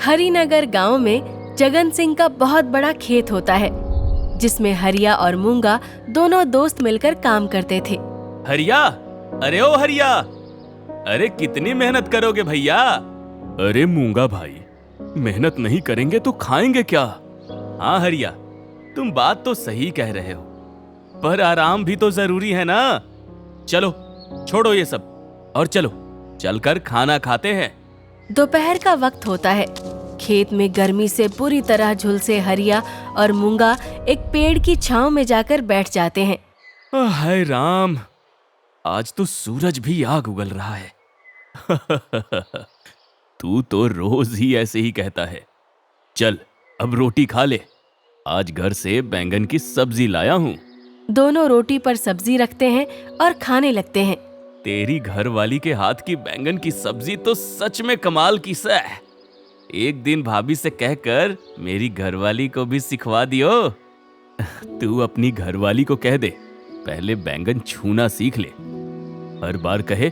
हरिनगर गांव में जगन सिंह का बहुत बड़ा खेत होता है, जिसमें हरिया और मूंगा दोनों दोस्त मिलकर काम करते थे। हरिया, अरे ओ हरिया, अरे कितनी मेहनत करोगे भैया। अरे मूंगा भाई, मेहनत नहीं करेंगे तो खाएंगे क्या। हाँ हरिया, तुम बात तो सही कह रहे हो, पर आराम भी तो जरूरी है ना। चलो छोड़ो ये सब और चलो चलकर खाना खाते हैं। दोपहर का वक्त होता है। खेत में गर्मी से पूरी तरह झुलसे हरिया और मूंगा एक पेड़ की छांव में जाकर बैठ जाते हैं। हाय राम, आज तो सूरज भी आग उगल रहा है। तू तो रोज ही ऐसे ही कहता है। चल अब रोटी खा ले, आज घर से बैंगन की सब्जी लाया हूँ। दोनों रोटी पर सब्जी रखते हैं और खाने लगते हैं। तेरी घरवाली के हाथ की बैंगन की सब्जी तो सच में कमाल की सा है। एक दिन भाभी से कहकर मेरी घरवाली को भी सिखवा दियो। तू अपनी घरवाली को कह दे, पहले बैंगन छूना सीख ले। हर बार कहे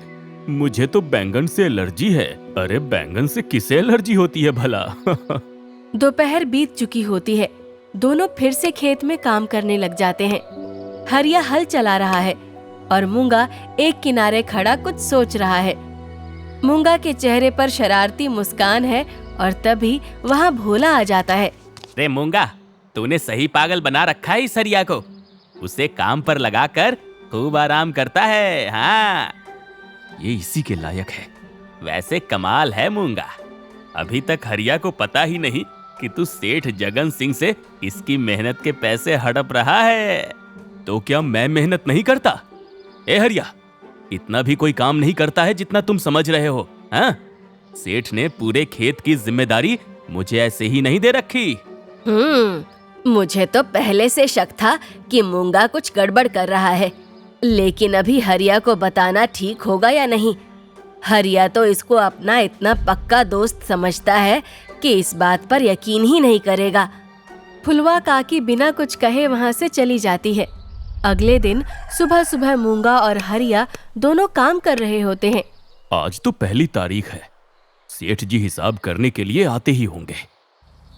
मुझे तो बैंगन से एलर्जी है। अरे बैंगन से किसे एलर्जी होती है भला। दोपहर बीत चुकी होती है। दोनों फिर से खेत में काम करने लग जाते हैं। हरिया हल चला रहा है और मूंगा एक किनारे खड़ा कुछ सोच रहा है। मूंगा के चेहरे पर शरारती मुस्कान है और तभी वहाँ भोला आ जाता है। रे मूंगा, तूने सही पागल बना रखा है इस हरिया को। उसे काम पर लगाकर खूब आराम करता है। हाँ, ये इसी के लायक है। वैसे कमाल है मूंगा, अभी तक हरिया को पता ही नहीं कि तू सेठ जगन सिंह से इसकी मेहनत के पैसे हड़प रहा है। तो क्या मैं मेहनत नहीं करता? ए हरिया, इतना भी कोई काम नहीं करता है जितना तुम समझ रहे हो। हाँ, सेठ ने पूरे खेत की जिम्मेदारी मुझे ऐसे ही नहीं दे रखी। मुझे तो पहले से शक था कि मूंगा कुछ गड़बड़ कर रहा है, लेकिन अभी हरिया को बताना ठीक होगा या नहीं। हरिया तो इसको अपना इतना पक्का दोस्त समझता है कि इस बात पर यकीन ही नहीं करेगा। फुलवा काकी बिना कुछ कहे वहाँ से चली जाती है। अगले दिन सुबह सुबह मूंगा और हरिया दोनों काम कर रहे होते हैं। आज तो पहली तारीख है, सेठ जी हिसाब करने के लिए आते ही होंगे।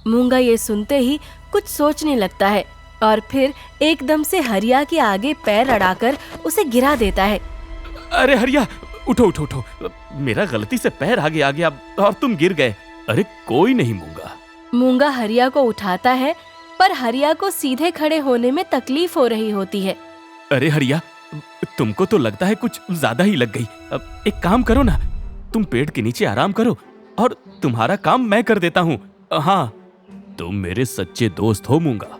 मूंगा ये सुनते ही कुछ सोचने लगता है और फिर एकदम से हरिया के आगे पैर अड़ाकर उसे गिरा देता है। अरे हरिया, उठो उठो उठो, मेरा गलती से पैर आगे आ गया और तुम गिर गए। अरे कोई नहीं मूंगा। मूंगा हरिया को उठाता है, पर हरिया को सीधे खड़े होने में तकलीफ हो रही होती है। अरे हरिया, तुमको तो लगता है कुछ ज्यादा ही लग गई। अब एक काम करो ना, तुम पेड़ के नीचे आराम करो और तुम्हारा काम मैं कर देता हूँ। हाँ, तुम मेरे सच्चे दोस्त हो मूंगा,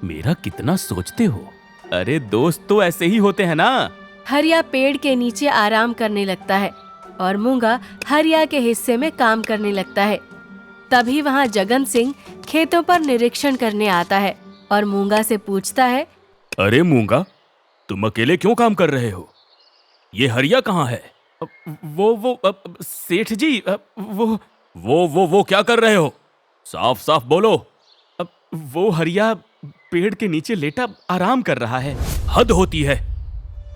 मेरा कितना सोचते हो। अरे दोस्त तो ऐसे ही होते हैं ना। हरिया पेड़ के नीचे आराम करने लगता है और मूंगा हरिया के हिस्से में काम करने लगता है। तभी वहाँ जगन सिंह खेतों पर निरीक्षण करने आता है और मूंगा से पूछता है, अरे मूंगा, तुम अकेले क्यों काम कर रहे हो? ये हरिया कहाँ है? वो सेठ जी, वो क्या कर रहे हो? साफ साफ बोलो। वो हरिया पेड़ के नीचे लेटा आराम कर रहा है। हद होती है,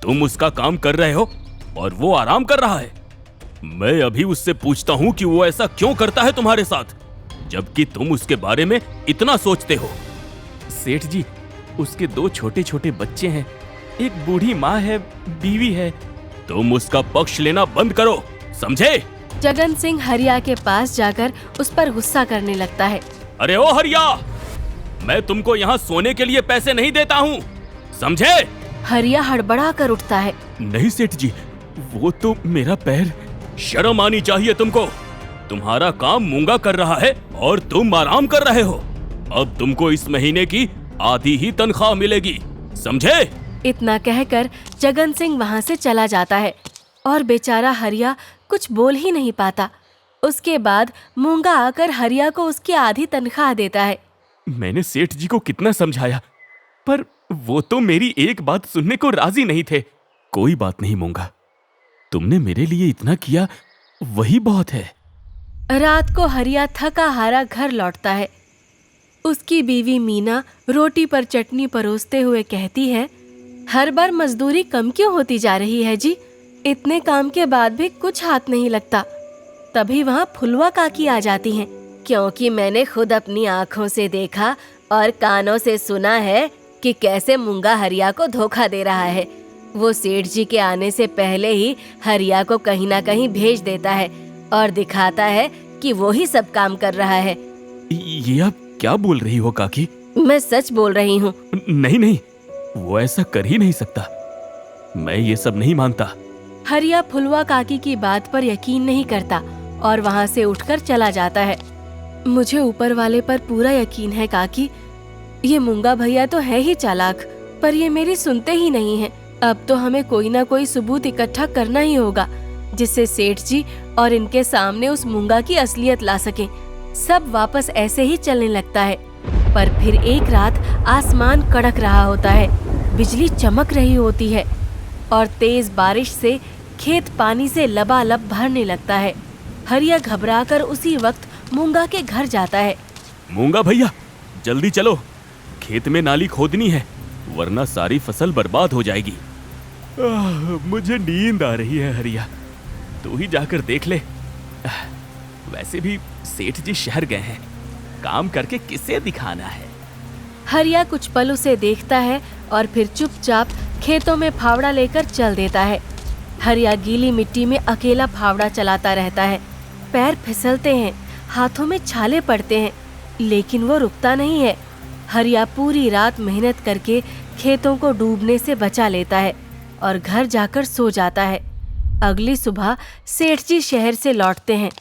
तुम उसका काम कर रहे हो और वो आराम कर रहा है। मैं अभी उससे पूछता हूँ कि वो ऐसा क्यों करता है तुम्हारे साथ, जबकि तुम उसके बारे में इतना सोचते हो। सेठ जी, उसके 2 छोटे छोटे बच्चे हैं, एक बूढ़ी माँ है, बीवी है। तुम उसका पक्ष लेना बंद करो, समझे? जगन सिंह हरिया के पास जाकर उस पर गुस्सा करने लगता है। अरे ओ हरिया, मैं तुमको यहाँ सोने के लिए पैसे नहीं देता हूँ, समझे? हरिया हड़बड़ा कर उठता है। नहीं सेठ जी, वो तो मेरा पैर। शर्म आनी चाहिए तुमको। तुम्हारा काम मूंगा कर रहा है और तुम आराम कर रहे हो। अब तुमको इस महीने की आधी ही तनख्वाह मिलेगी, समझे? इतना कहकर जगन सिंह वहाँ से चला जाता है और बेचारा हरिया कुछ बोल ही नहीं पाता। उसके बाद मूंगा आकर हरिया को उसकी आधी तनख्वाह देता है। मैंने सेठ जी को कितना समझाया, पर वो तो मेरी एक बात सुनने को राजी नहीं थे। कोई बात नहीं मूंगा, तुमने मेरे लिए इतना किया, वही बहुत है। रात को हरिया थका हारा घर लौटता है। उसकी बीवी मीना रोटी पर चटनी परोसते हुए कहती है, हर बार मजदूरी कम क्यों होती जा रही है जी? इतने काम के बाद भी कुछ हाथ नहीं लगता। तभी वहाँ फुलवा काकी आ जाती हैं। क्योंकि मैंने खुद अपनी आँखों से देखा और कानों से सुना है कि कैसे मूंगा हरिया को धोखा दे रहा है। वो सेठ जी के आने से पहले ही हरिया को कहीं ना कहीं भेज देता है और दिखाता है कि वो ही सब काम कर रहा है। ये आप क्या बोल रही हो काकी? मैं सच बोल रही हूँ। नहीं नहीं, वो ऐसा कर ही नहीं सकता। मैं ये सब नहीं मानता। हरिया फुलवा काकी की बात पर यकीन नहीं करता और वहाँ से उठकर चला जाता है। मुझे ऊपर वाले पर पूरा यकीन है काकी। ये मूंगा भैया तो है ही चालाक, पर ये मेरी सुनते ही नहीं है। अब तो हमें कोई ना कोई सबूत इकट्ठा करना ही होगा जिससे सेठ जी और इनके सामने उस मूंगा की असलियत ला सके। सब वापस ऐसे ही चलने लगता है। पर फिर एक रात आसमान कड़क रहा होता है, बिजली चमक रही होती है और तेज बारिश से खेत पानी से लबालब भरने लगता है। हरिया घबराकर उसी वक्त मूंगा के घर जाता है। मूंगा भैया, जल्दी चलो, खेत में नाली खोदनी है वरना सारी फसल बर्बाद हो जाएगी। मुझे नींद आ रही है हरिया, तू ही जाकर देख ले। वैसे भी सेठ जी शहर गए हैं, काम करके किसे दिखाना है। हरिया कुछ पल उसे देखता है और फिर चुपचाप खेतों में फावड़ा लेकर चल देता है। हरिया गीली मिट्टी में अकेला फावड़ा चलाता रहता है। पैर फिसलते हैं, हाथों में छाले पड़ते हैं, लेकिन वो रुकता नहीं है। हरिया पूरी रात मेहनत करके खेतों को डूबने से बचा लेता है और घर जाकर सो जाता है। अगली सुबह सेठ जी शहर से लौटते हैं।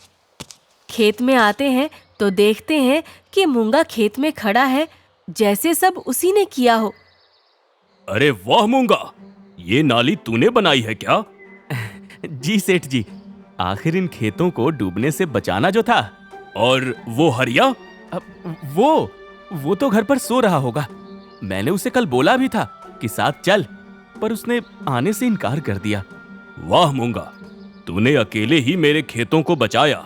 खेत में आते हैं तो देखते हैं कि मूंगा खेत में खड़ा है, जैसे सब उसी ने किया हो। अरे वाह मूंगा, ये नाली तूने बनाई है क्या? जी सेठ जी, आखिर इन खेतों को डूबने से बचाना जो था। और वो हरिया? वो तो घर पर सो रहा होगा। मैंने उसे कल बोला भी था कि साथ चल, पर उसने आने से इनकार कर दिया। वाह मूंगा, तूने अकेले ही मेरे खेतों को बचाया,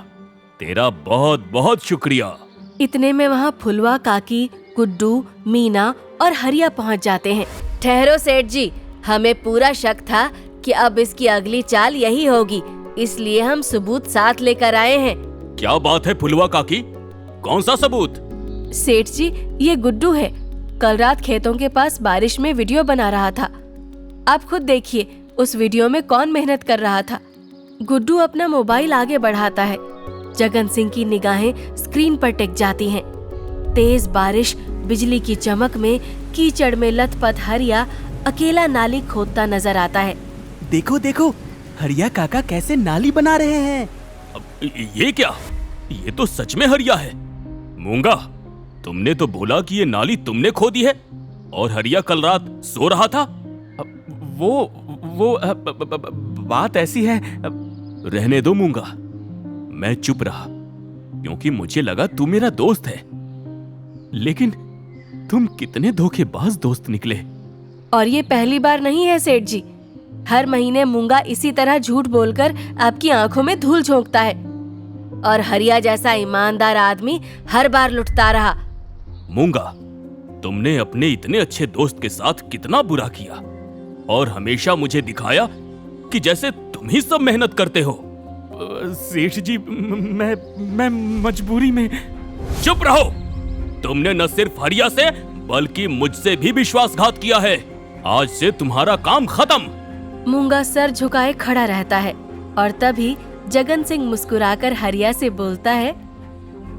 तेरा बहुत बहुत शुक्रिया। इतने में वहाँ फुलवा काकी, गुड्डू, मीना और हरिया पहुँच जाते हैं। ठहरो सेठ जी, हमें पूरा शक था कि अब इसकी अगली चाल यही होगी, इसलिए हम सबूत साथ लेकर आए हैं। क्या बात है फुलवा काकी, कौन सा सबूत? सेठ जी, ये गुड्डू है। कल रात खेतों के पास बारिश में वीडियो बना रहा था। आप खुद देखिए उस वीडियो में कौन मेहनत कर रहा था। गुड्डू अपना मोबाइल आगे बढ़ाता है। जगन सिंह की निगाहें स्क्रीन पर टिक जाती हैं। तेज बारिश, बिजली की चमक में कीचड़ में लथपथ हरिया अकेला नाली खोदता नजर आता है। देखो देखो, हरिया काका कैसे नाली बना रहे हैं। ये क्या? ये तो सच में हरिया है। मूंगा, तुमने तो बोला कि ये नाली तुमने खोदी है और हरिया कल रात सो रहा था। वो बात ऐसी है। रहने दो मूंगा, मैं चुप रहा क्योंकि मुझे लगा तू मेरा दोस्त है, लेकिन तुम कितने धोखेबाज दोस्त निकले। और ये पहली बार नहीं है सेठ जी। हर महीने मूंगा इसी तरह झूठ बोलकर आपकी आंखों में धूल झोंकता है और हरिया जैसा ईमानदार आदमी हर बार लुटता रहा। मूंगा, तुमने अपने इतने अच्छे दोस्त के साथ कितना बुरा किया और हमेशा मुझे दिखाया कि जैसे तुम ही सब मेहनत करते हो। सेठ जी, मैं मजबूरी में। चुप रहो, तुमने न सिर्फ हरिया से बल्कि मुझसे भी विश्वासघात किया है। आज से तुम्हारा काम खत्म। मूंगा सर झुकाए खड़ा रहता है और तभी जगन सिंह मुस्कुराकर हरिया से बोलता है,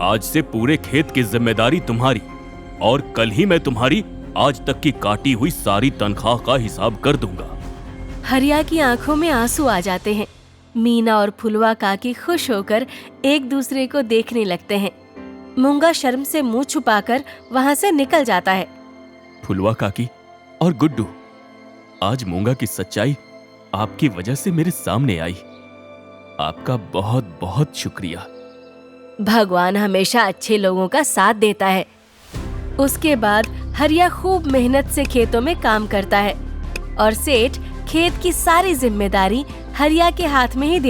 आज से पूरे खेत की जिम्मेदारी तुम्हारी और कल ही मैं तुम्हारी आज तक की काटी हुई सारी तनख्वाह का हिसाब कर दूंगा। हरिया की आंखों में आंसू आ जाते हैं। मीना और फुलवा काकी खुश होकर एक दूसरे को देखने लगते हैं। मूंगा शर्म से मुंह छुपाकर वहां से निकल जाता है। फुलवा काकी और गुड्डू, आज मूंगा की सच्चाई आपकी वजह से मेरे सामने आई। आपका बहुत बहुत शुक्रिया। भगवान हमेशा अच्छे लोगों का साथ देता है। उसके बाद हरिया खूब मेहनत से खेतों में काम करता है और सेठ खेत की सारी जिम्मेदारी हरिया के हाथ में ही दे